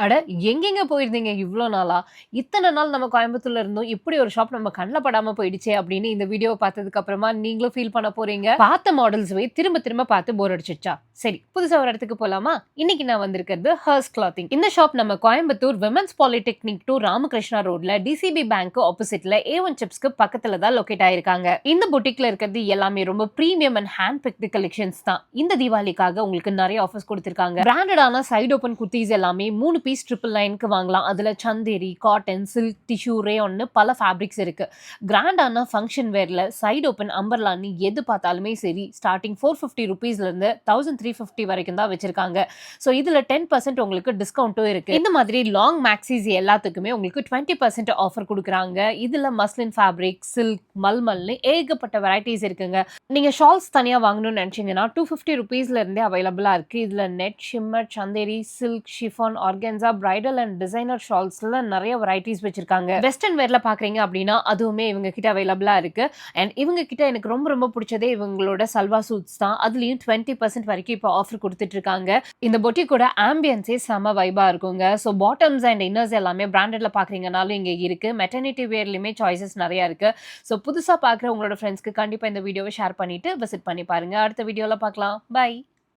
அட! எங்கெங்க போயிருந்தீங்க இவ்ளோ நாளா? இத்தன நாள் நம்ம கோயம்புத்தூர்ல இருந்தோம். இப்படி ஒரு ஷாப் நம்ம கண்ல படாம போயிடுச்சே அப்படின்னு இந்த வீடியோவ பார்த்ததுக்கு அப்புறமா நீங்களும் ஃபீல் பண்ண போறீங்க. பார்த்த மாடல்ஸவே திரும்ப திரும்ப பார்த்து போர் அடிச்சிடுச்சா? சரி, புதுசா ஒரு இடத்துக்கு போலாமா? இன்னைக்கு நான் வந்திருக்கிறது ஹர்ஸ் கிளாத்திங். இந்த ஷாப் நம்ம Coimbatore women's polytechnic to Ramakrishna ரோட்ல டிசிபி பேங்க் ஆப்போசிட்ல A1 சிப்ஸ்க்கு பக்கத்துல தான் லொகேட் ஆயிருக்காங்க. இந்த பொட்டிக்ல இருக்கிறது எல்லாமே ரொம்ப premium and hand picked collections தான். இந்த தீபாவளிக்காக உங்களுக்கு நிறைய ஆஃபர்ஸ் கொடுத்திருக்காங்க. பிராண்டடான சைடு ஓப்பன் குர்தீஸ் எல்லாமே 3 பீஸ் 999க்கு வாங்கலாம். அதுல சந்தேரி, காட்டன், சில்க், டிஷ்யூ, ரேயான்னு பல ஃபேப்ரிக்ஸ் இருக்கு. கிராண்டான ஃபங்க்ஷன் வேர்ல சைடு ஓப்பன் அம்பர்லான்னு எது பார்த்தாலுமே சரி, ஸ்டார்டிங் 450 ரூபீஸ்ல இருந்து 1350 வரைக்கும் தான் வச்சிருக்காங்க. ஸோ இதுல 10% உங்களுக்கு டிஸ்கவுண்ட்டும் இருக்கு. இந்த மாதிரி லாங் மேக்ஸிஸ் எல்லாத்துக்குமே உங்களுக்கு 20% ஆஃபர் கொடுக்குறாங்க. இதுல மஸ்லின் ஃபேப்ரிக், சில்க், மல்மல்னு ஏகப்பட்ட வெரைட்டிஸ் இருக்குங்க. நீங்க ஷால்ஸ் தனியா வாங்கணும்னு நினைச்சீங்கன்னா 250 ரூபீஸ்ல இருந்தே அவைலபிளா இருக்கு. இதுல net, shimmer, Chanderi, silk, chiffon, organza, bridal and designer ஷால்ஸ்ல நிறைய வெரைட்டிஸ் வச்சிருக்காங்க. வெஸ்டர்ன் வேர்ல பாக்குறீங்க அப்படின்னா அதுவுமே இவங்க கிட்ட அவைலபிளா இருக்கு. அண்ட் இவங்க கிட்ட எனக்கு ரொம்ப ரொம்ப பிடிச்சதே இவங்களோட சல்வா சூட்ஸ் தான். அதுலயும் 20% வரைக்கும் இப்போ ஆஃபர் கொடுத்துட்டு இருக்காங்க. இந்த பொட்டிக்கோட ஆம்பியன்ஸே செம வைபா இருக்குங்க. ஸோ பாட்டம்ஸ் அண்ட் இன்னர்ஸ் எல்லாமே பிராண்டட்ல பாக்குறீங்கனாலும் இங்க இருக்கு. மெட்டர்னிட்டி வேர்லயுமே சாய்ஸஸ் நிறைய இருக்கு. ஸோ புதுசா பாக்குற உங்களோட ஃப்ரெண்ட்ஸ்க்கு கண்டிப்பா இந்த வீடியோவை ஷேர் பண்ணிட்டு விசிட் பண்ணி பாருங்க. அடுத்த வீடியோல பார்க்கலாம். பை.